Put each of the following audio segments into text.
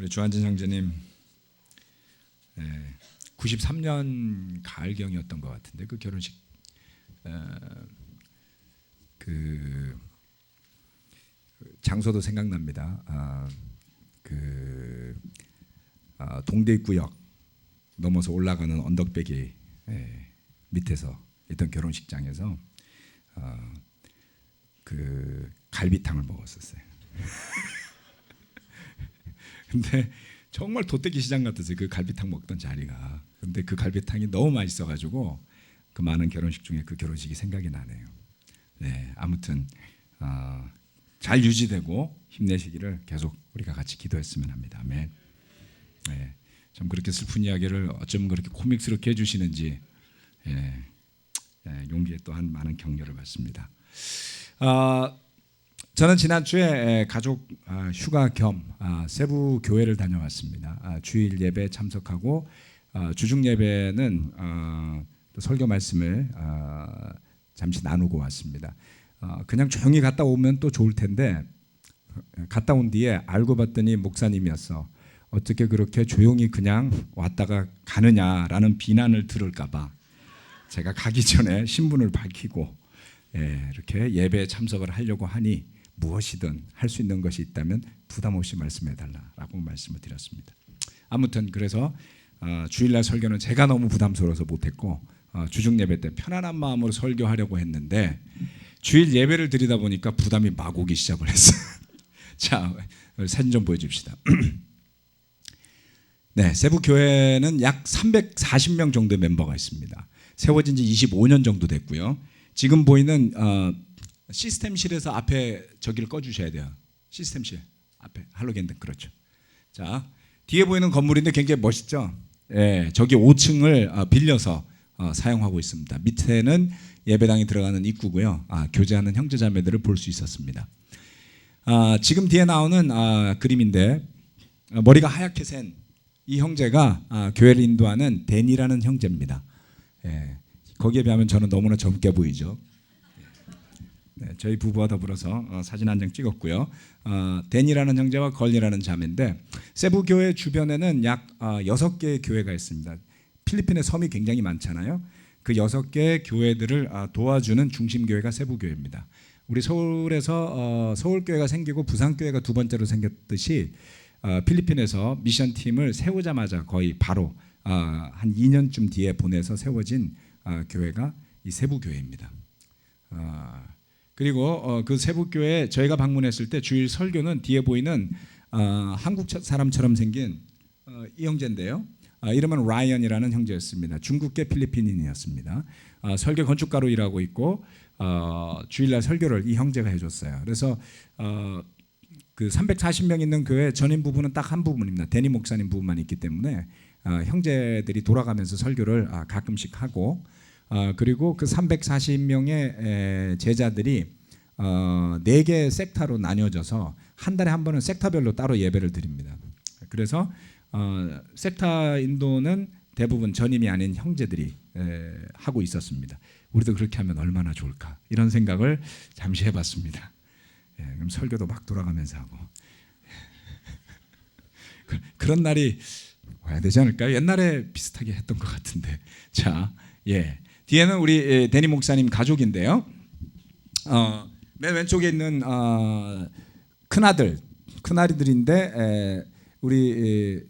우리 주한진 형제님 93년 가을경이었던 것 같은데 그 결혼식 그 장소도 생각납니다. 동대입구역 넘어서 올라가는 언덕배기 밑에서 있던 결혼식장에서 그 갈비탕을 먹었었어요. 근데 정말 돗대기 시장 같았어요. 그 갈비탕 먹던 자리가. 근데 그 갈비탕이 너무 맛있어가지고 그 많은 결혼식 중에 그 결혼식이 생각이 나네요. 네, 아무튼 잘 유지되고 힘내시기를 계속 우리가 같이 기도했으면 합니다. 아멘. 네, 참 그렇게 슬픈 이야기를 어쩌면 그렇게 코믹스럽게 해주시는지 용기에 또한 많은 격려를 받습니다. 저는 지난주에 가족 휴가 겸 세부 교회를 다녀왔습니다. 주일 예배 참석하고 주중 예배는 또 설교 말씀을 잠시 나누고 왔습니다. 그냥 조용히 갔다 오면 또 좋을 텐데 갔다 온 뒤에 알고 봤더니 목사님이었어. 어떻게 그렇게 조용히 그냥 왔다가 가느냐라는 비난을 들을까 봐 제가 가기 전에 신분을 밝히고 이렇게 예배에 참석을 하려고 하니 무엇이든 할 수 있는 것이 있다면 부담 없이 말씀해달라고 말씀을 드렸습니다. 아무튼 그래서 주일날 설교는 제가 너무 부담스러워서 못했고 주중 예배 때 편안한 마음으로 설교하려고 했는데 주일 예배를 드리다 보니까 부담이 막 오기 시작을 했어요. 자, 사진 좀 보여줍시다. 네, 세부교회는 약 340명 정도의 멤버가 있습니다. 세워진 지 25년 정도 됐고요. 지금 보이는 시스템실에서 앞에 저기를 꺼주셔야 돼요. 시스템실 앞에 할로겐등 그렇죠. 자, 뒤에 보이는 건물인데 굉장히 멋있죠. 저기 5층을 빌려서 사용하고 있습니다. 밑에는 예배당이 들어가는 입구고요. 교제하는 형제자매들을 볼 수 있었습니다. 지금 뒤에 나오는 그림인데 머리가 하얗게 센 이 형제가 교회를 인도하는 데니라는 형제입니다. 거기에 비하면 저는 너무나 젊게 보이죠. 네, 저희 부부와 더불어서 사진 한 장 찍었고요. 데니라는 형제와 걸리라는 자매인데 세부 교회 주변에는 약 6개의 교회가 있습니다. 필리핀에 섬이 굉장히 많잖아요. 그 6개의 교회들을 도와주는 중심 교회가 세부 교회입니다. 우리 서울에서 서울 교회가 생기고 부산 교회가 두 번째로 생겼듯이 필리핀에서 미션 팀을 세우자마자 거의 바로 한 2년쯤 뒤에 보내서 세워진 교회가 이 세부 교회입니다. 그리고 그 세부교회 저희가 방문했을 때 주일 설교는 뒤에 보이는 한국 사람처럼 생긴 이 형제인데요. 이름은 라이언이라는 형제였습니다. 중국계 필리핀인이었습니다. 설교 건축가로 일하고 있고 주일날 설교를 이 형제가 해줬어요. 그래서 그 340명 있는 교회 전임 부부는 딱 한 부분입니다. 데니 목사님 부부만 있기 때문에 형제들이 돌아가면서 설교를 가끔씩 하고 그리고 그 340명의 제자들이 4개 섹타로 나뉘어져서 한 달에 한 번은 섹타별로 따로 예배를 드립니다. 그래서 섹타 인도는 대부분 전임이 아닌 형제들이 하고 있었습니다. 우리도 그렇게 하면 얼마나 좋을까 이런 생각을 잠시 해봤습니다. 그럼 설교도 막 돌아가면서 하고 그런 날이 와야 되지 않을까요? 옛날에 비슷하게 했던 것 같은데. 자, 뒤에는 우리 데니 목사님 가족인데요. 맨 왼쪽에 있는 큰아들인데 우리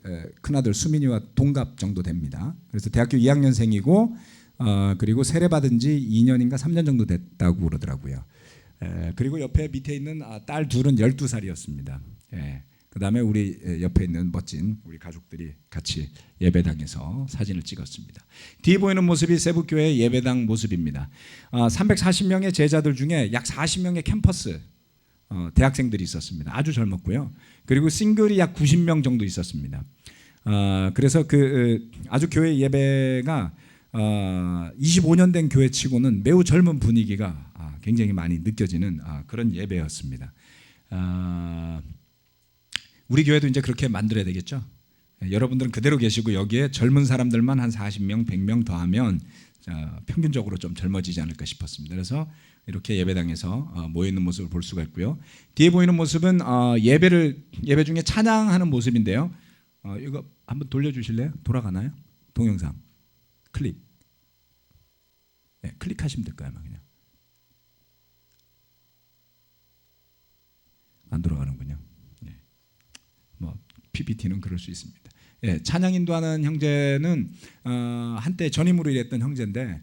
큰아들 수민이와 동갑 정도 됩니다. 그래서 대학교 2학년생이고 그리고 세례 받은 지 2년인가 3년 정도 됐다고 그러더라고요. 그리고 옆에 밑에 있는 딸 둘은 12살이었습니다. 그 다음에 우리 옆에 있는 멋진 우리 가족들이 같이 예배당에서 사진을 찍었습니다. 뒤에 보이는 모습이 세부교회 예배당 모습입니다. 340명의 제자들 중에 약 40명의 캠퍼스 대학생들이 있었습니다. 아주 젊었고요. 그리고 싱글이 약 90명 정도 있었습니다. 그래서 아주 교회 예배가 25년 된 교회치고는 매우 젊은 분위기가 굉장히 많이 느껴지는 그런 예배였습니다. 우리 교회도 이제 그렇게 만들어야 되겠죠. 여러분들은 그대로 계시고 여기에 젊은 사람들만 한 40명, 100명 더하면 평균적으로 좀 젊어지지 않을까 싶었습니다. 그래서 이렇게 예배당에서 모여 있는 모습을 볼 수가 있고요. 뒤에 보이는 모습은 예배 중에 찬양하는 모습인데요. 이거 한번 돌려주실래요? 돌아가나요? 동영상 클릭. 네, 클릭하시면 될 거예요, 그냥. 안 돌아가는군요. 네. 뭐 PPT는 그럴 수 있습니다. 예, 찬양 인도하는 형제는 한때 전임으로 일했던 형제인데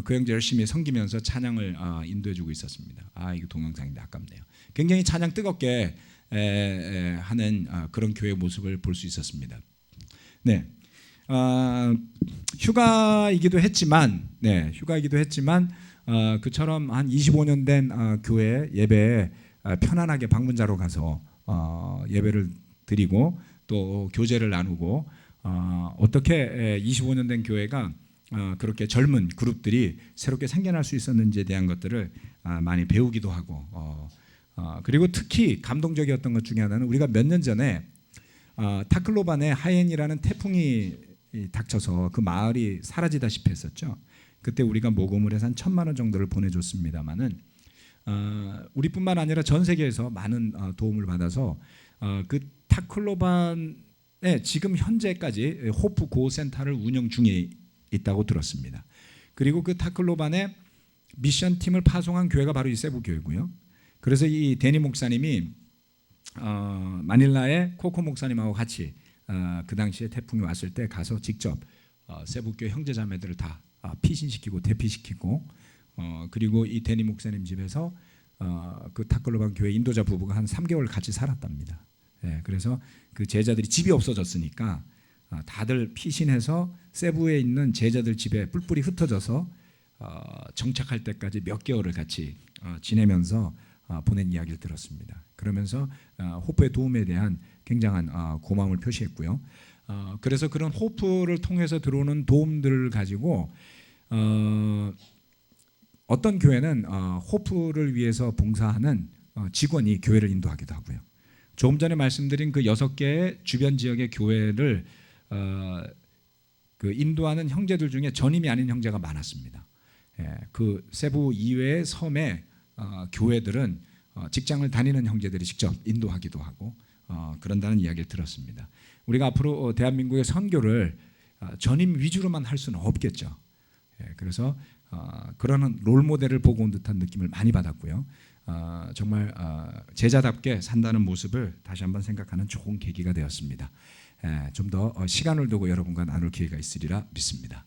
그 형제 열심히 섬기면서 찬양을 인도해주고 있었습니다. 이거 동영상인데 아깝네요. 굉장히 찬양 뜨겁게 하는 그런 교회 모습을 볼 수 있었습니다. 네, 휴가이기도 했지만, 그처럼 한 25년 된 교회 예배에 편안하게 방문자로 가서 예배를 드리고 또 교제를 나누고 어떻게 25년 된 교회가 그렇게 젊은 그룹들이 새롭게 생겨날 수 있었는지에 대한 것들을 많이 배우기도 하고 그리고 특히 감동적이었던 것 중에 하나는 우리가 몇 년 전에 타클로반에 하이엔이라는 태풍이 닥쳐서 그 마을이 사라지다시피 했었죠. 그때 우리가 모금을 해서 한 1,000만 원 정도를 보내줬습니다마는 우리뿐만 아니라 전 세계에서 많은 도움을 받아서 그 타클로반에 지금 현재까지 호프 고센터를 운영 중에 있다고 들었습니다. 그리고 그 타클로반에 미션 팀을 파송한 교회가 바로 이 세부 교회고요. 그래서 이 데니 목사님이 마닐라의 코코 목사님하고 같이 그 당시에 태풍이 왔을 때 가서 직접 세부교회 형제자매들을 다 피신시키고 대피시키고 그리고 이 데니 목사님 집에서 그 타클로반 교회 인도자 부부가 한 3개월 같이 살았답니다. 예, 그래서 그 제자들이 집이 없어졌으니까 다들 피신해서 세부에 있는 제자들 집에 뿔뿔이 흩어져서 정착할 때까지 몇 개월을 같이 지내면서 보낸 이야기를 들었습니다. 그러면서 호프의 도움에 대한 굉장한 고마움을 표시했고요. 그래서 그런 호프를 통해서 들어오는 도움들을 가지고 어떤 교회는 호프를 위해서 봉사하는 직원이 교회를 인도하기도 하고요. 조금 전에 말씀드린 그 6개의 주변 지역의 교회를 그 인도하는 형제들 중에 전임이 아닌 형제가 많았습니다. 그 세부 이외의 섬의 교회들은 직장을 다니는 형제들이 직접 인도하기도 하고 그런다는 이야기를 들었습니다. 우리가 앞으로 대한민국의 선교를 전임 위주로만 할 수는 없겠죠. 그래서 그런 롤모델을 보고 온 듯한 느낌을 많이 받았고요. 정말 제자답게 산다는 모습을 다시 한번 생각하는 좋은 계기가 되었습니다. 좀 더 시간을 두고 여러분과 나눌 기회가 있으리라 믿습니다.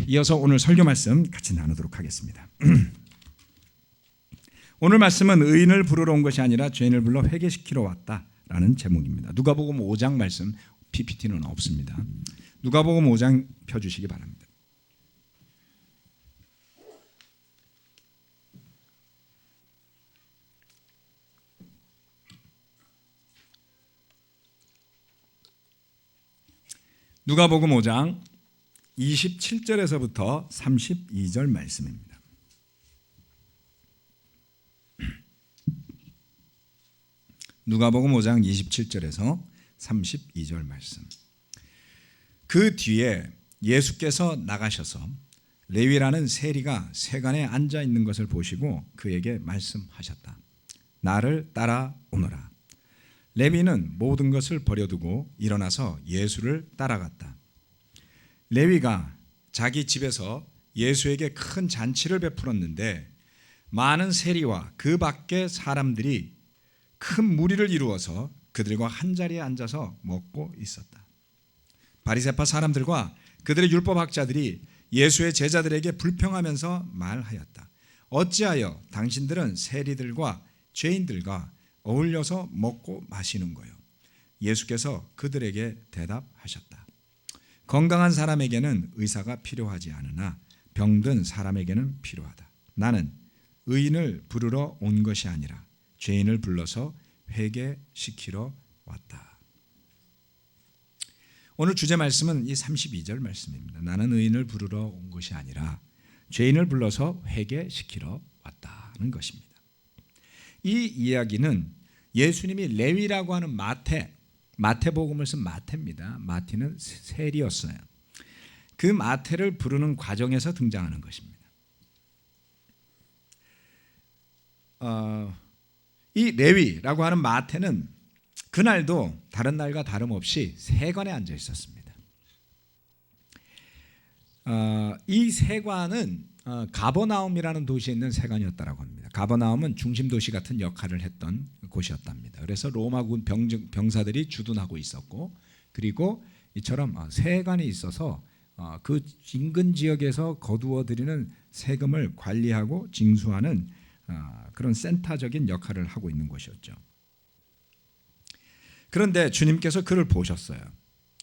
이어서 오늘 설교 말씀 같이 나누도록 하겠습니다. 오늘 말씀은 의인을 부르러 온 것이 아니라 죄인을 불러 회개시키러 왔다라는 제목입니다. 누가복음 5장 말씀, PPT는 없습니다. 누가복음 5장 펴주시기 바랍니다. 누가복음 5장 27절에서부터 32절 말씀입니다. 누가복음 5장 27절에서 32절 말씀. 그 뒤에 예수께서 나가셔서 레위라는 세리가 세간에 앉아 있는 것을 보시고 그에게 말씀하셨다. 나를 따라오너라. 레위는 모든 것을 버려두고 일어나서 예수를 따라갔다. 레위가 자기 집에서 예수에게 큰 잔치를 베풀었는데 많은 세리와 그 밖의 사람들이 큰 무리를 이루어서 그들과 한자리에 앉아서 먹고 있었다. 바리새파 사람들과 그들의 율법학자들이 예수의 제자들에게 불평하면서 말하였다. 어찌하여 당신들은 세리들과 죄인들과 어울려서 먹고 마시는 거요? 예수께서 그들에게 대답하셨다. 건강한 사람에게는 의사가 필요하지 않으나 병든 사람에게는 필요하다. 나는 의인을 부르러 온 것이 아니라 죄인을 불러서 회개시키러 왔다. 오늘 주제 말씀은 이 32절 말씀입니다. 나는 의인을 부르러 온 것이 아니라 죄인을 불러서 회개시키러 왔다는 것입니다. 이 이야기는 예수님이 레위라고 하는 마태복음을 쓴 마태입니다. 마태는 세리였어요. 그 마태를 부르는 과정에서 등장하는 것입니다. 이 레위라고 하는 마태는 그날도 다른 날과 다름없이 세관에 앉아 있었습니다. 이 세관은 가버나움이라는 도시에 있는 세관이었다고 합니다. 가버나움은 중심 도시 같은 역할을 했던 곳이었답니다. 그래서 로마군 병사들이 주둔하고 있었고, 그리고 이처럼 세관이 있어서 그 인근 지역에서 거두어들이는 세금을 관리하고 징수하는 그런 센터적인 역할을 하고 있는 곳이었죠. 그런데 주님께서 그를 보셨어요.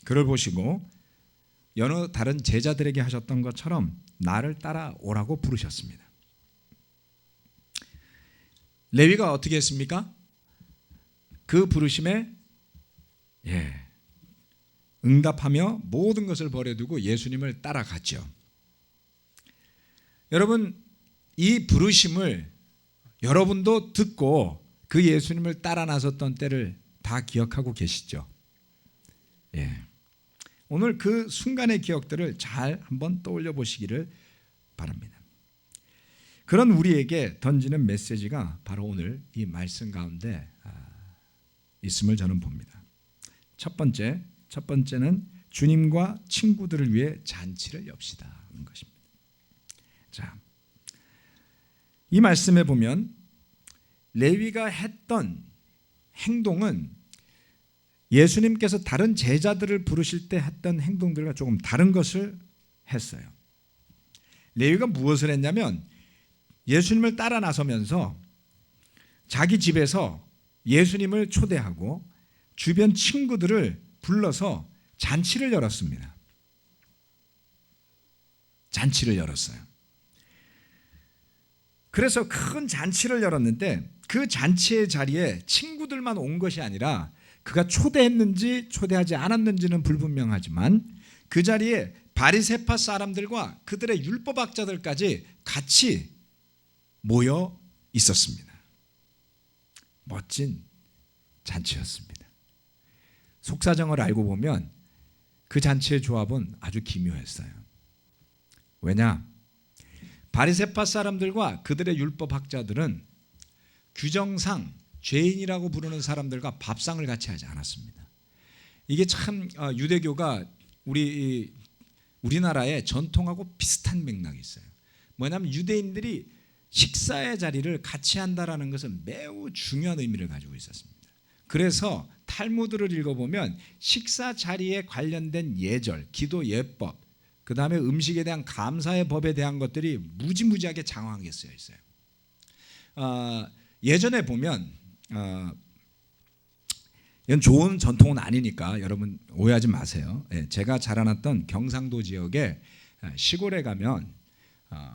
그를 보시고 여러 다른 제자들에게 하셨던 것처럼 나를 따라오라고 부르셨습니다. 레위가 어떻게 했습니까? 그 부르심에 응답하며 모든 것을 버려두고 예수님을 따라갔죠. 여러분, 이 부르심을 여러분도 듣고 그 예수님을 따라 나섰던 때를 다 기억하고 계시죠? 오늘 그 순간의 기억들을 잘 한번 떠올려 보시기를 바랍니다. 그런 우리에게 던지는 메시지가 바로 오늘 이 말씀 가운데 있음을 저는 봅니다. 첫 번째는 주님과 친구들을 위해 잔치를 엽시다 하는 것입니다. 자, 이 말씀에 보면 레위가 했던 행동은 예수님께서 다른 제자들을 부르실 때 했던 행동들과 조금 다른 것을 했어요. 레위가 무엇을 했냐면 예수님을 따라 나서면서 자기 집에서 예수님을 초대하고 주변 친구들을 불러서 잔치를 열었습니다. 잔치를 열었어요. 그래서 큰 잔치를 열었는데 그 잔치의 자리에 친구들만 온 것이 아니라 그가 초대했는지 초대하지 않았는지는 불분명하지만 그 자리에 바리새파 사람들과 그들의 율법학자들까지 같이 모여 있었습니다. 멋진 잔치였습니다. 속사정을 알고 보면 그 잔치의 조합은 아주 기묘했어요. 왜냐? 바리새파 사람들과 그들의 율법학자들은 규정상 죄인이라고 부르는 사람들과 밥상을 같이 하지 않았습니다. 이게 참 유대교가 우리나라의 전통하고 비슷한 맥락이 있어요. 뭐냐면 유대인들이 식사의 자리를 같이 한다라는 것은 매우 중요한 의미를 가지고 있었습니다. 그래서 탈무드를 읽어보면 식사 자리에 관련된 예절, 기도 예법, 그 다음에 음식에 대한 감사의 법에 대한 것들이 무지무지하게 장황하게 쓰여 있어요. 예전에 보면 이건 좋은 전통은 아니니까 여러분 오해하지 마세요. 제가 자라났던 경상도 지역에 시골에 가면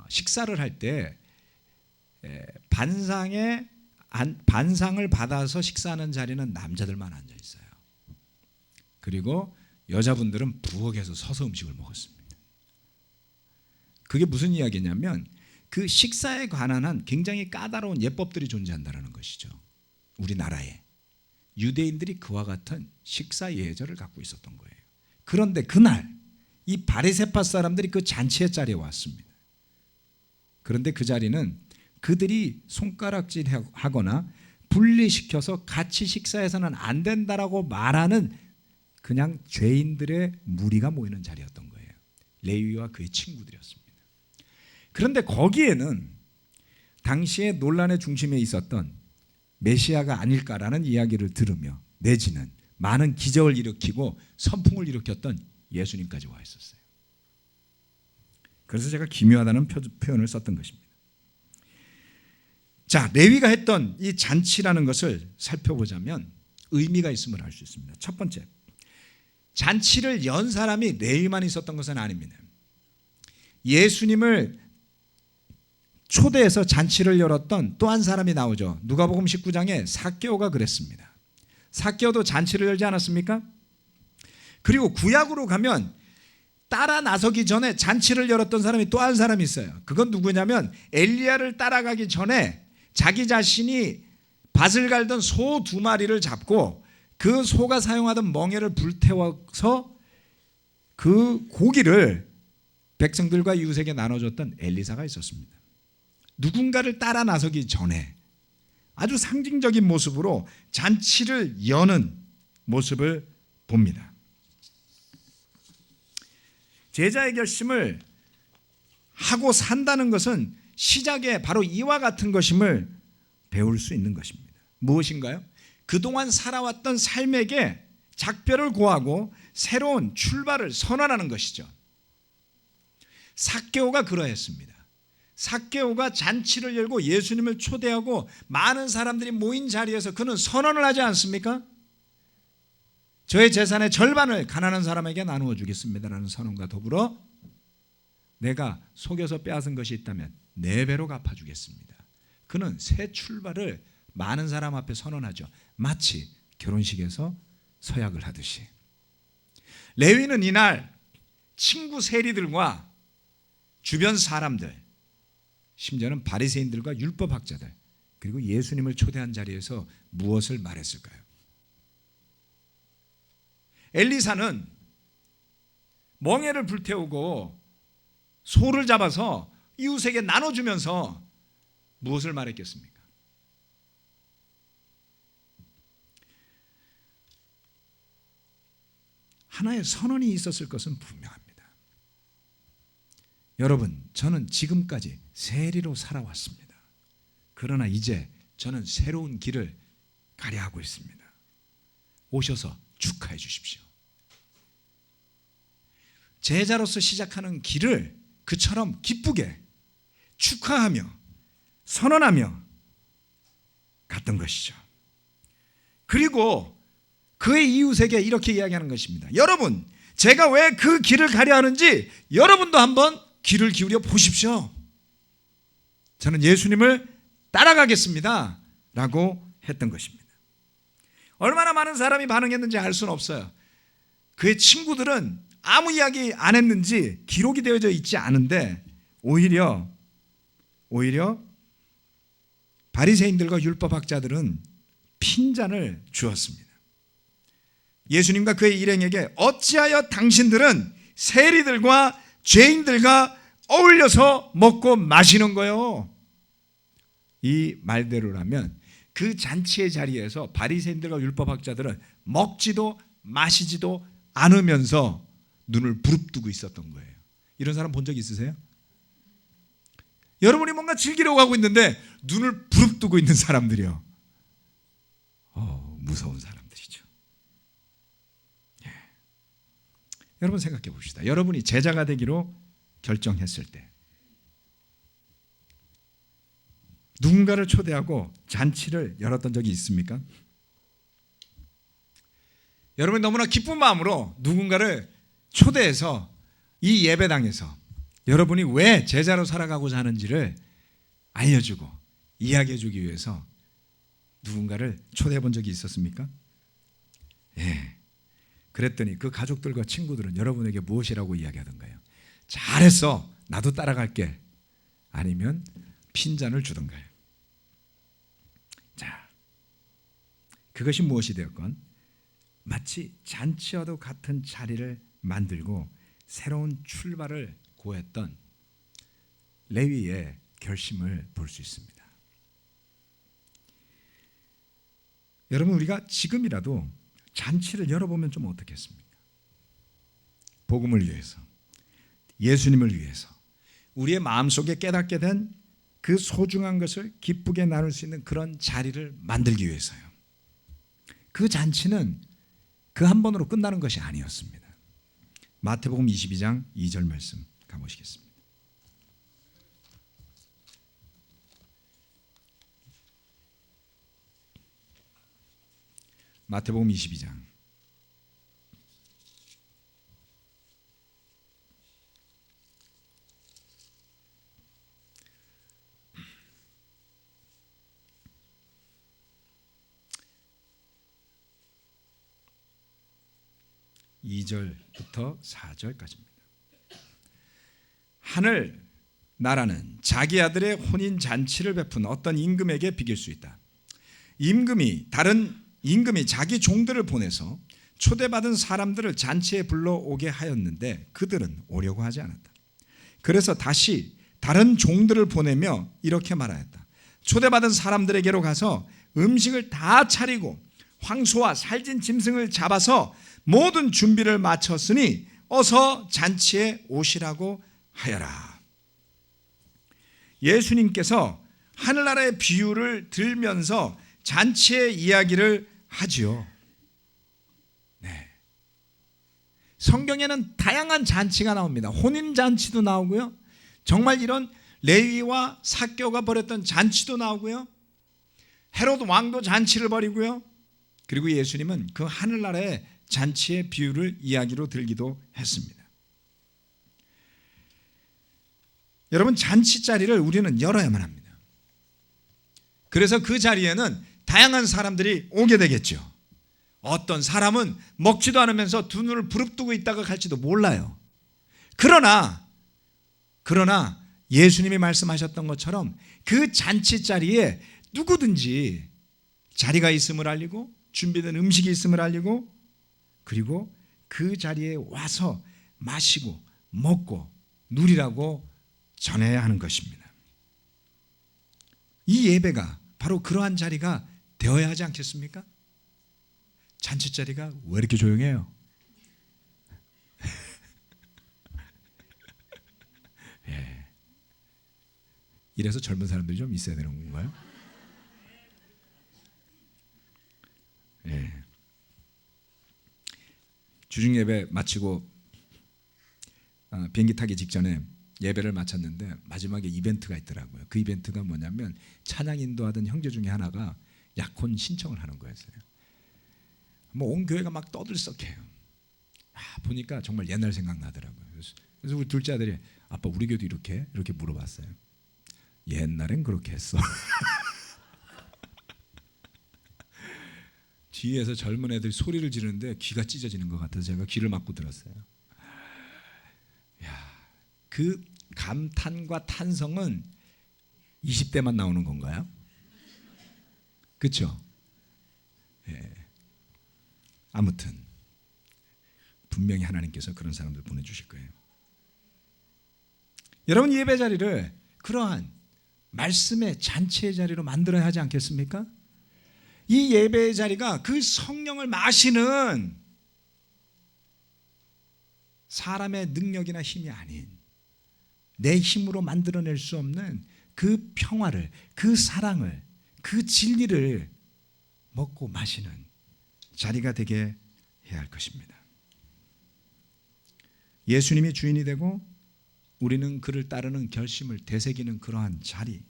식사를 할 때 반상을 받아서 식사하는 자리는 남자들만 앉아 있어요. 그리고 여자분들은 부엌에서 서서 음식을 먹었습니다. 그게 무슨 이야기냐면 그 식사에 관한 한 굉장히 까다로운 예법들이 존재한다는 것이죠. 우리나라에 유대인들이 그와 같은 식사 예절을 갖고 있었던 거예요. 그런데 그날 이 바리새파 사람들이 그 잔치의 자리에 왔습니다. 그런데 그 자리는 그들이 손가락질하거나 분리시켜서 같이 식사해서는 안 된다라고 말하는 그냥 죄인들의 무리가 모이는 자리였던 거예요. 레위와 그의 친구들이었습니다. 그런데 거기에는 당시의 논란의 중심에 있었던 메시아가 아닐까라는 이야기를 들으며 내지는 많은 기적을 일으키고 선풍을 일으켰던 예수님까지 와 있었어요. 그래서 제가 기묘하다는 표현을 썼던 것입니다. 자, 레위가 했던 이 잔치라는 것을 살펴보자면 의미가 있음을 알 수 있습니다. 첫 번째, 잔치를 연 사람이 레위만 있었던 것은 아닙니다. 예수님을 초대해서 잔치를 열었던 또 한 사람이 나오죠. 누가복음 19장에 삭개오가 그랬습니다. 삭개오도 잔치를 열지 않았습니까? 그리고 구약으로 가면 따라 나서기 전에 잔치를 열었던 사람이 또 한 사람이 있어요. 그건 누구냐면 엘리야를 따라가기 전에 자기 자신이 밭을 갈던 소 2마리를 잡고 그 소가 사용하던 멍에를 불태워서 그 고기를 백성들과 이웃에게 나눠줬던 엘리사가 있었습니다. 누군가를 따라 나서기 전에 아주 상징적인 모습으로 잔치를 여는 모습을 봅니다. 제자의 결심을 하고 산다는 것은 시작에 바로 이와 같은 것임을 배울 수 있는 것입니다. 무엇인가요? 그동안 살아왔던 삶에게 작별을 고하고 새로운 출발을 선언하는 것이죠. 삭개오가 그러했습니다. 삭개오가 잔치를 열고 예수님을 초대하고 많은 사람들이 모인 자리에서 그는 선언을 하지 않습니까? 저의 재산의 절반을 가난한 사람에게 나누어 주겠습니다라는 선언과 더불어 내가 속여서 빼앗은 것이 있다면 4배로 갚아주겠습니다. 그는 새 출발을 많은 사람 앞에 선언하죠. 마치 결혼식에서 서약을 하듯이. 레위는 이날 친구 세리들과 주변 사람들, 심지어는 바리새인들과 율법학자들, 그리고 예수님을 초대한 자리에서 무엇을 말했을까요? 엘리사는 멍에를 불태우고 소를 잡아서 이웃에게 나눠주면서 무엇을 말했겠습니까? 하나의 선언이 있었을 것은 분명합니다. 여러분, 저는 지금까지 세리로 살아왔습니다. 그러나 이제 저는 새로운 길을 가려 하고 있습니다. 오셔서 축하해 주십시오. 제자로서 시작하는 길을 그처럼 기쁘게 축하하며 선언하며 갔던 것이죠. 그리고 그의 이웃에게 이렇게 이야기하는 것입니다. 여러분, 제가 왜 그 길을 가려 하는지 여러분도 한번 귀를 기울여 보십시오. 저는 예수님을 따라가겠습니다 라고 했던 것입니다. 얼마나 많은 사람이 반응했는지 알 수는 없어요. 그의 친구들은 아무 이야기 안 했는지 기록이 되어져 있지 않은데 오히려 바리새인들과 율법학자들은 핀잔을 주었습니다. 예수님과 그의 일행에게 어찌하여 당신들은 세리들과 죄인들과 어울려서 먹고 마시는 거요? 이 말대로라면 그 잔치의 자리에서 바리새인들과 율법학자들은 먹지도 마시지도 않으면서 눈을 부릅뜨고 있었던 거예요. 이런 사람 본 적 있으세요? 여러분이 뭔가 즐기려고 하고 있는데 눈을 부릅뜨고 있는 사람들이요. 무서운 사람들이죠. 예. 여러분 생각해 봅시다. 여러분이 제자가 되기로 결정했을 때 누군가를 초대하고 잔치를 열었던 적이 있습니까? 여러분이 너무나 기쁜 마음으로 누군가를 초대해서 이 예배당에서 여러분이 왜 제자로 살아가고자 하는지를 알려주고 이야기해주기 위해서 누군가를 초대해 본 적이 있었습니까? 예. 그랬더니 그 가족들과 친구들은 여러분에게 무엇이라고 이야기하던가요? 잘했어, 나도 따라갈게. 아니면 핀잔을 주던가요? 자, 그것이 무엇이 되었건 마치 잔치와도 같은 자리를 만들고 새로운 출발을 고했던 레위의 결심을 볼 수 있습니다. 여러분, 우리가 지금이라도 잔치를 열어보면 좀 어떻겠습니까? 복음을 위해서, 예수님을 위해서, 우리의 마음속에 깨닫게 된 그 소중한 것을 기쁘게 나눌 수 있는 그런 자리를 만들기 위해서요. 그 잔치는 그 한 번으로 끝나는 것이 아니었습니다. 마태복음 22장 2절 말씀 가보시겠습니다. 마태복음 22장 2절부터 4절까지입니다. 하늘 나라는 자기 아들의 혼인 잔치를 베푼 어떤 임금에게 비길 수 있다. 임금이 자기 종들을 보내서 초대받은 사람들을 잔치에 불러오게 하였는데 그들은 오려고 하지 않았다. 그래서 다시 다른 종들을 보내며 이렇게 말하였다. 초대받은 사람들에게로 가서 음식을 다 차리고 황소와 살진 짐승을 잡아서 모든 준비를 마쳤으니 어서 잔치에 오시라고 하여라. 예수님께서 하늘나라의 비유를 들면서 잔치의 이야기를 하지요. 네. 성경에는 다양한 잔치가 나옵니다. 혼인잔치도 나오고요. 정말 이런 레위와 삭개오가 벌였던 잔치도 나오고요. 헤롯 왕도 잔치를 벌이고요. 그리고 예수님은 그 하늘나라의 잔치의 비유를 이야기로 들기도 했습니다. 여러분, 잔치 자리를 우리는 열어야만 합니다. 그래서 그 자리에는 다양한 사람들이 오게 되겠죠. 어떤 사람은 먹지도 않으면서 두 눈을 부릅뜨고 있다가 갈지도 몰라요. 그러나 예수님이 말씀하셨던 것처럼 그 잔치 자리에 누구든지 자리가 있음을 알리고 준비된 음식이 있음을 알리고 그리고 그 자리에 와서 마시고 먹고 누리라고 전해야 하는 것입니다. 이 예배가 바로 그러한 자리가 되어야 하지 않겠습니까? 잔치 자리가 왜 이렇게 조용해요? 예. 이래서 젊은 사람들이 좀 있어야 되는 건가요? 예. 주중 예배 마치고 비행기 타기 직전에 예배를 마쳤는데 마지막에 이벤트가 있더라고요. 그 이벤트가 뭐냐면 찬양 인도하던 형제 중에 하나가 약혼 신청을 하는 거였어요. 뭐 온 교회가 막 떠들썩해요. 보니까 정말 옛날 생각나더라고요. 그래서 우리 둘째 아들이 아빠 우리 교회도 이렇게 물어봤어요. 옛날엔 그렇게 했어. 뒤에서 젊은 애들이 소리를 지르는데 귀가 찢어지는 것 같아서 제가 귀를 막고 들었어요. 그 감탄과 탄성은 20대만 나오는 건가요? 그렇죠? 예. 아무튼 분명히 하나님께서 그런 사람들 보내주실 거예요. 여러분, 예배 자리를 그러한 말씀의 잔치의 자리로 만들어야 하지 않겠습니까? 이 예배의 자리가 그 성령을 마시는 사람의 능력이나 힘이 아닌 내 힘으로 만들어낼 수 없는 그 평화를, 그 사랑을, 그 진리를 먹고 마시는 자리가 되게 해야 할 것입니다. 예수님이 주인이 되고 우리는 그를 따르는 결심을 되새기는 그러한 자리,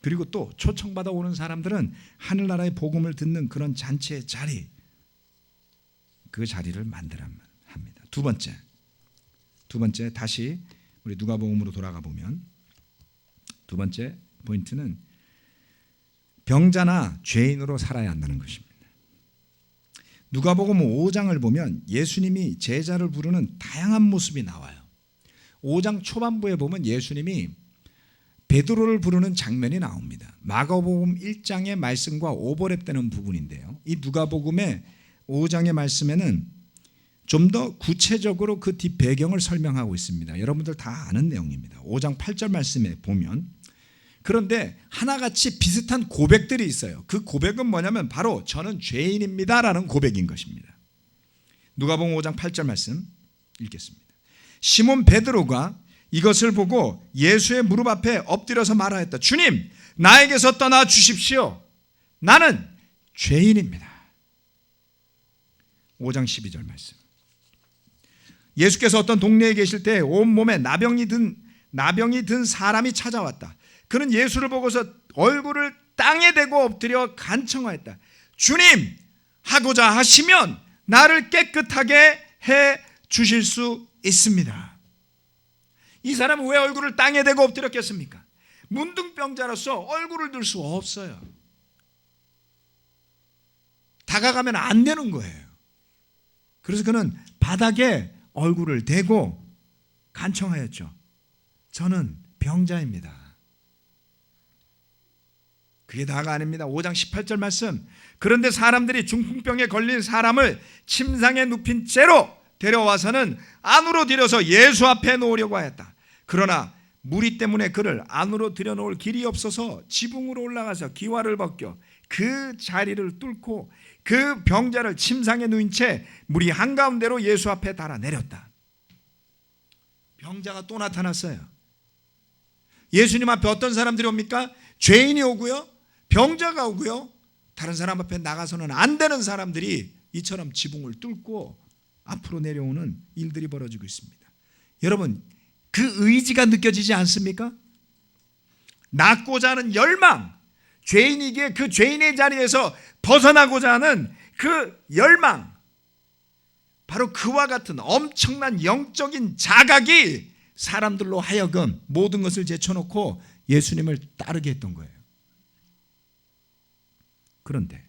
그리고 또 초청받아 오는 사람들은 하늘나라의 복음을 듣는 그런 잔치의 자리, 그 자리를 만들어야 합니다. 두 번째 다시 우리 누가복음으로 돌아가 보면 두 번째 포인트는 병자나 죄인으로 살아야 한다는 것입니다. 누가복음 5장을 보면 예수님이 제자를 부르는 다양한 모습이 나와요. 5장 초반부에 보면 예수님이 베드로를 부르는 장면이 나옵니다. 마가복음 1장의 말씀과 오버랩되는 부분인데요. 이 누가복음의 5장의 말씀에는 좀 더 구체적으로 그 뒷 배경을 설명하고 있습니다. 여러분들 다 아는 내용입니다. 5장 8절 말씀에 보면, 그런데 하나같이 비슷한 고백들이 있어요. 그 고백은 뭐냐면 바로 저는 죄인입니다 라는 고백인 것입니다. 누가복음 5장 8절 말씀 읽겠습니다. 시몬 베드로가 이것을 보고 예수의 무릎 앞에 엎드려서 말하였다. 주님, 나에게서 떠나 주십시오. 나는 죄인입니다. 5장 12절 말씀. 예수께서 어떤 동네에 계실 때 온몸에 나병이 든 사람이 찾아왔다. 그는 예수를 보고서 얼굴을 땅에 대고 엎드려 간청하였다. 주님, 하고자 하시면 나를 깨끗하게 해 주실 수 있습니다. 이 사람은 왜 얼굴을 땅에 대고 엎드렸겠습니까? 문둥병자로서 얼굴을 들 수 없어요. 다가가면 안 되는 거예요. 그래서 그는 바닥에 얼굴을 대고 간청하였죠. 저는 병자입니다. 그게 다가 아닙니다. 5장 18절 말씀. 그런데 사람들이 중풍병에 걸린 사람을 침상에 눕힌 채로 데려와서는 안으로 들여서 예수 앞에 놓으려고 하였다. 그러나 무리 때문에 그를 안으로 들여놓을 길이 없어서 지붕으로 올라가서 기와를 벗겨 그 자리를 뚫고 그 병자를 침상에 누인 채 무리 한가운데로 예수 앞에 달아내렸다. 병자가 또 나타났어요. 예수님 앞에 어떤 사람들이 옵니까? 죄인이 오고요, 병자가 오고요, 다른 사람 앞에 나가서는 안 되는 사람들이 이처럼 지붕을 뚫고 앞으로 내려오는 일들이 벌어지고 있습니다. 여러분, 그 의지가 느껴지지 않습니까? 낫고자 하는 열망, 죄인이기에 그 죄인의 자리에서 벗어나고자 하는 그 열망, 바로 그와 같은 엄청난 영적인 자각이 사람들로 하여금 모든 것을 제쳐놓고 예수님을 따르게 했던 거예요. 그런데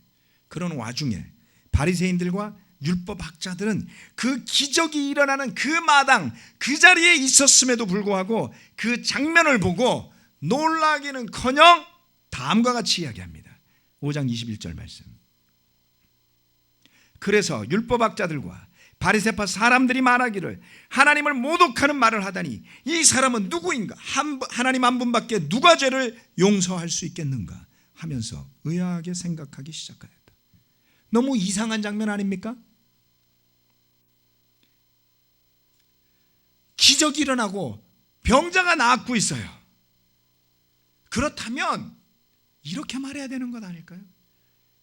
그런 와중에 바리새인들과 율법학자들은 그 기적이 일어나는 그 마당, 그 자리에 있었음에도 불구하고 그 장면을 보고 놀라기는커녕 다음과 같이 이야기합니다. 5장 21절 말씀. 그래서 율법학자들과 바리새파 사람들이 말하기를 하나님을 모독하는 말을 하다니 이 사람은 누구인가? 하나님 한 분밖에 누가 죄를 용서할 수 있겠는가? 하면서 의아하게 생각하기 시작하였다. 너무 이상한 장면 아닙니까? 기적이 일어나고 병자가 낫고 있어요. 그렇다면 이렇게 말해야 되는 것 아닐까요?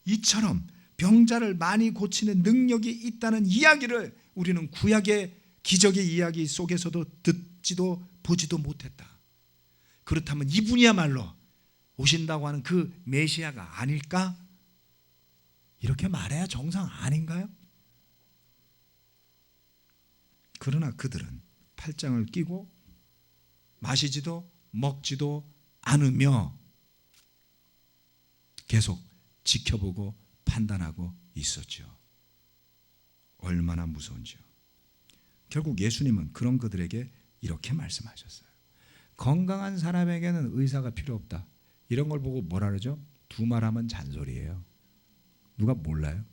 이처럼 병자를 많이 고치는 능력이 있다는 이야기를 우리는 구약의 기적의 이야기 속에서도 듣지도 보지도 못했다. 그렇다면 이분이야말로 오신다고 하는 그 메시아가 아닐까? 이렇게 말해야 정상 아닌가요? 그러나 그들은 팔짱을 끼고 마시지도 먹지도 않으며 계속 지켜보고 판단하고 있었죠. 얼마나 무서운지요. 결국 예수님은 그런 그들에게 이렇게 말씀하셨어요. 건강한 사람에게는 의사가 필요 없다. 이런 걸 보고 뭐라 그러죠? 두말하면 잔소리예요. 누가 몰라요?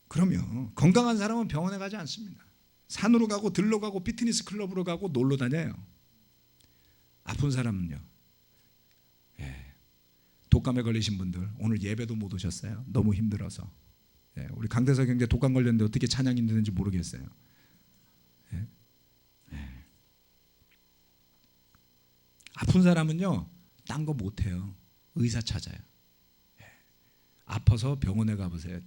그러면 건강한 사람은 병원에 가지 않습니다. 산으로 가고 들로 가고 피트니스 클럽으로 가고 놀러 다녀요. 아픈 사람은요, 독감에 걸리신 분들 오늘 예배도 못 오셨어요. 너무 힘들어서. 우리 강대석 형제 독감 걸렸는데 어떻게 찬양이 되는지 모르겠어요. 아픈 사람은요, 딴 거 못해요. 의사 찾아요. 아파서 병원에 가보세요.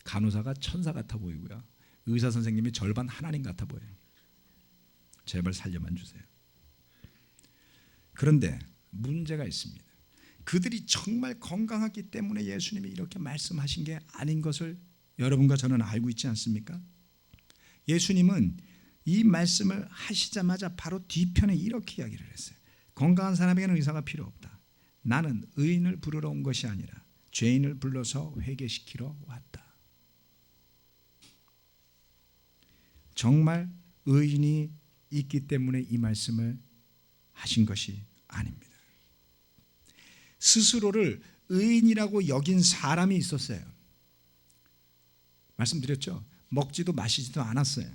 간호사가 천사 같아 보이고요, 의사 선생님이 절반 하나님 같아 보여요. 제발 살려만 주세요. 그런데 문제가 있습니다. 그들이 정말 건강하기 때문에 예수님이 이렇게 말씀하신 게 아닌 것을 여러분과 저는 알고 있지 않습니까? 예수님은 이 말씀을 하시자마자 바로 뒤편에 이렇게 이야기를 했어요. 건강한 사람에게는 의사가 필요 없다. 나는 의인을 부르러 온 것이 아니라 죄인을 불러서 회개시키러 왔다. 정말 의인이 있기 때문에 이 말씀을 하신 것이 아닙니다. 스스로를 의인이라고 여긴 사람이 있었어요. 말씀드렸죠. 먹지도 마시지도 않았어요.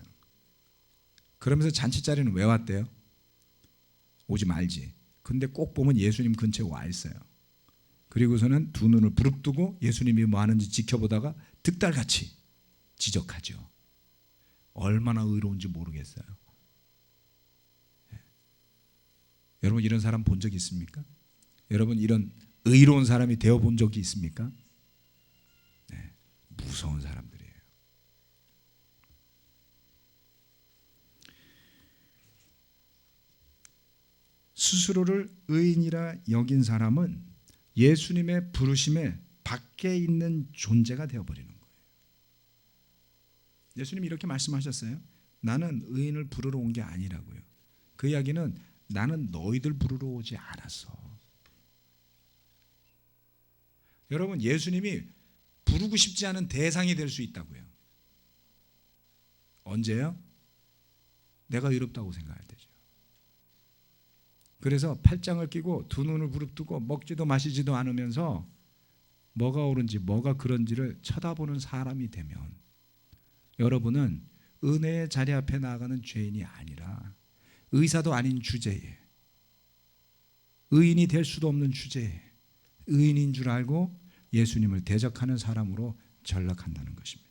그러면서 잔치자리는 왜 왔대요? 오지 말지. 근데 꼭 보면 예수님 근처에 와 있어요. 그리고서는 두 눈을 부릅뜨고 예수님이 뭐 하는지 지켜보다가 득달같이 지적하죠. 얼마나 의로운지 모르겠어요. 여러분, 이런 사람 본 적 있습니까? 여러분, 이런 의로운 사람이 되어본 적이 있습니까? 네, 무서운 사람들이에요. 스스로를 의인이라 여긴 사람은 예수님의 부르심에 밖에 있는 존재가 되어버리는 거예요. 예수님이 이렇게 말씀하셨어요. 나는 의인을 부르러 온 게 아니라고요. 그 이야기는 나는 너희들 부르러 오지 않았어. 여러분, 예수님이 부르고 싶지 않은 대상이 될 수 있다고요. 언제요? 내가 의롭다고 생각할 때죠. 그래서 팔짱을 끼고 두 눈을 부릅뜨고 먹지도 마시지도 않으면서 뭐가 옳은지 뭐가 그런지를 쳐다보는 사람이 되면 여러분은 은혜의 자리 앞에 나아가는 죄인이 아니라 의사도 아닌 주제에, 의인이 될 수도 없는 주제에 의인인 줄 알고 예수님을 대적하는 사람으로 전락한다는 것입니다.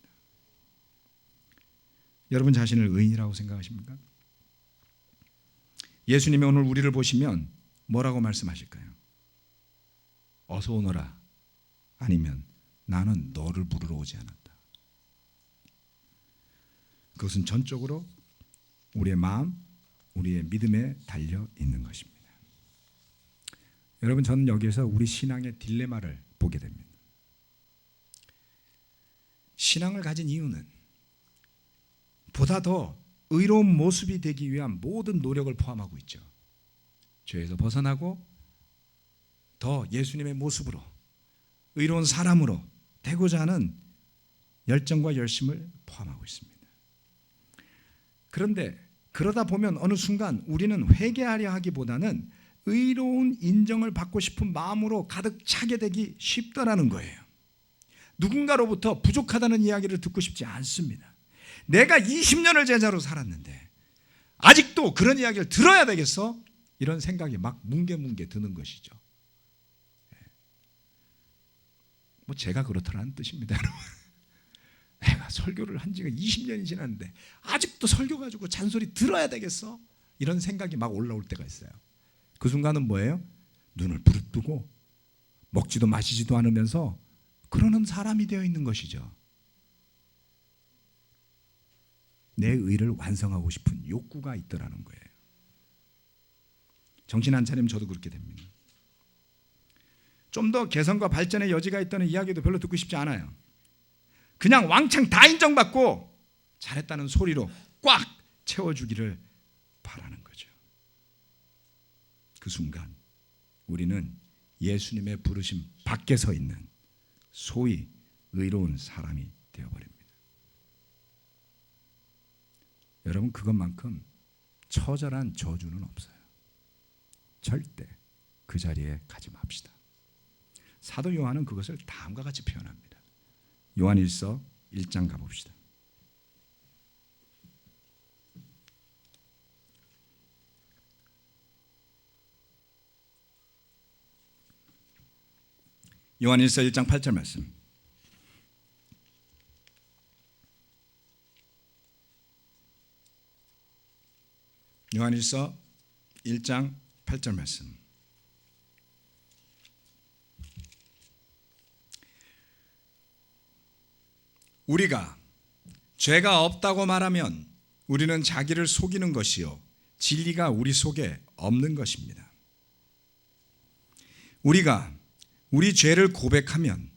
여러분 자신을 의인이라고 생각하십니까? 예수님이 오늘 우리를 보시면 뭐라고 말씀하실까요? 어서 오너라, 아니면 나는 너를 부르러 오지 않았다. 그것은 전적으로 우리의 마음, 우리의 믿음에 달려 있는 것입니다. 여러분, 저는 여기에서 우리 신앙의 딜레마를 보게 됩니다. 신앙을 가진 이유는 보다 더 의로운 모습이 되기 위한 모든 노력을 포함하고 있죠. 죄에서 벗어나고 더 예수님의 모습으로 의로운 사람으로 되고자 하는 열정과 열심을 포함하고 있습니다. 그런데 그러다 보면 어느 순간 우리는 회개하려 하기보다는 의로운 인정을 받고 싶은 마음으로 가득 차게 되기 쉽더라는 거예요. 누군가로부터 부족하다는 이야기를 듣고 싶지 않습니다. 내가 20년을 제자로 살았는데 아직도 그런 이야기를 들어야 되겠어? 이런 생각이 막 뭉게뭉게 드는 것이죠. 뭐 제가 그렇다는 뜻입니다. 내가 설교를 한 지가 20년이 지났는데 아직도 설교 가지고 잔소리 들어야 되겠어? 이런 생각이 막 올라올 때가 있어요. 그 순간은 뭐예요? 눈을 부릅뜨고 먹지도 마시지도 않으면서 그러는 사람이 되어 있는 것이죠. 내 의를 완성하고 싶은 욕구가 있더라는 거예요. 정신 안 차리면 저도 그렇게 됩니다. 좀 더 개선과 발전의 여지가 있다는 이야기도 별로 듣고 싶지 않아요. 그냥 왕창 다 인정받고 잘했다는 소리로 꽉 채워주기를 바라는 거죠. 그 순간 우리는 예수님의 부르심 밖에 서 있는 소위 의로운 사람이 되어버립니다. 여러분, 그것만큼 처절한 저주는 없어요. 절대 그 자리에 가지 맙시다. 사도 요한은 그것을 다음과 같이 표현합니다. 요한일서 1장 가봅시다. 요한일서 1장 8절 말씀. 요한일서 1장 8절 말씀. 우리가 죄가 없다고 말하면 우리는 자기를 속이는 것이요 진리가 우리 속에 없는 것입니다. 우리가 우리 죄를 고백하면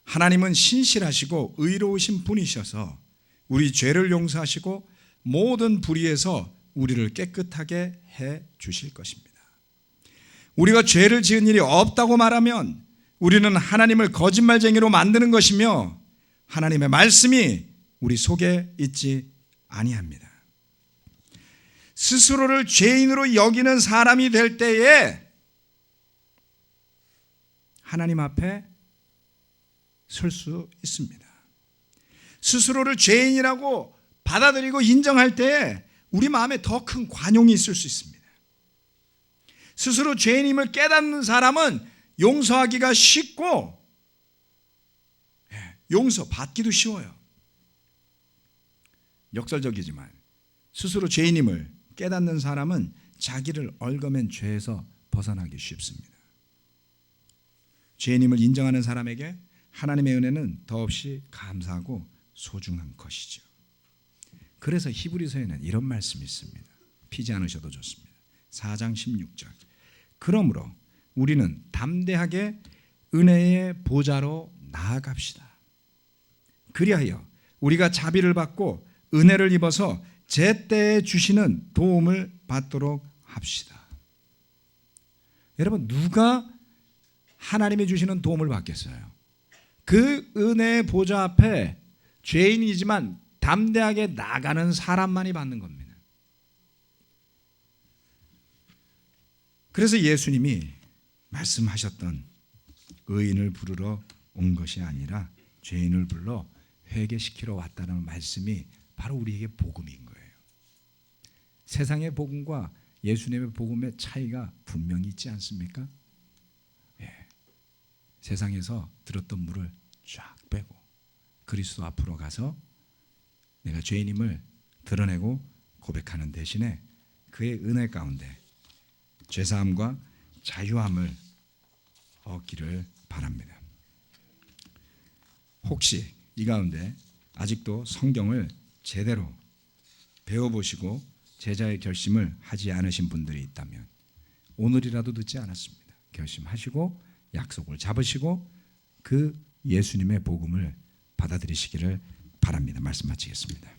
하나님은 신실하시고 의로우신 분이셔서 우리 죄를 용서하시고 모든 불의에서 우리를 깨끗하게 해 주실 것입니다. 우리가 죄를 지은 일이 없다고 말하면 우리는 하나님을 거짓말쟁이로 만드는 것이며 하나님의 말씀이 우리 속에 있지 아니합니다. 스스로를 죄인으로 여기는 사람이 될 때에 하나님 앞에 설 수 있습니다. 스스로를 죄인이라고 받아들이고 인정할 때에 우리 마음에 더 큰 관용이 있을 수 있습니다. 스스로 죄인임을 깨닫는 사람은 용서하기가 쉽고 용서받기도 쉬워요. 역설적이지만 스스로 죄인임을 깨닫는 사람은 자기를 얽어맨 죄에서 벗어나기 쉽습니다. 죄인임을 인정하는 사람에게 하나님의 은혜는 더없이 감사하고 소중한 것이죠. 그래서 히브리서에는 이런 말씀이 있습니다. 피지 않으셔도 좋습니다. 4장 16절. 그러므로 우리는 담대하게 은혜의 보좌로 나아갑시다. 그리하여 우리가 자비를 받고 은혜를 입어서 제때에 주시는 도움을 받도록 합시다. 여러분, 누가 하나님이 주시는 도움을 받겠어요? 그 은혜의 보좌 앞에 죄인이지만 담대하게 나가는 사람만이 받는 겁니다. 그래서 예수님이 말씀하셨던 의인을 부르러 온 것이 아니라 죄인을 불러 회개시키러 왔다는 말씀이 바로 우리에게 복음인 거예요. 세상의 복음과 예수님의 복음의 차이가 분명히 있지 않습니까? 예. 세상에서 들었던 물을 쫙 빼고 그리스도 앞으로 가서 내가 죄인임을 드러내고 고백하는 대신에 그의 은혜 가운데 죄사함과 자유함을 얻기를 바랍니다. 혹시 이 가운데 아직도 성경을 제대로 배워보시고 제자의 결심을 하지 않으신 분들이 있다면 오늘이라도 늦지 않았습니다. 결심하시고 약속을 잡으시고 그 예수님의 복음을 받아들이시기를 바랍니다. 말씀 마치겠습니다.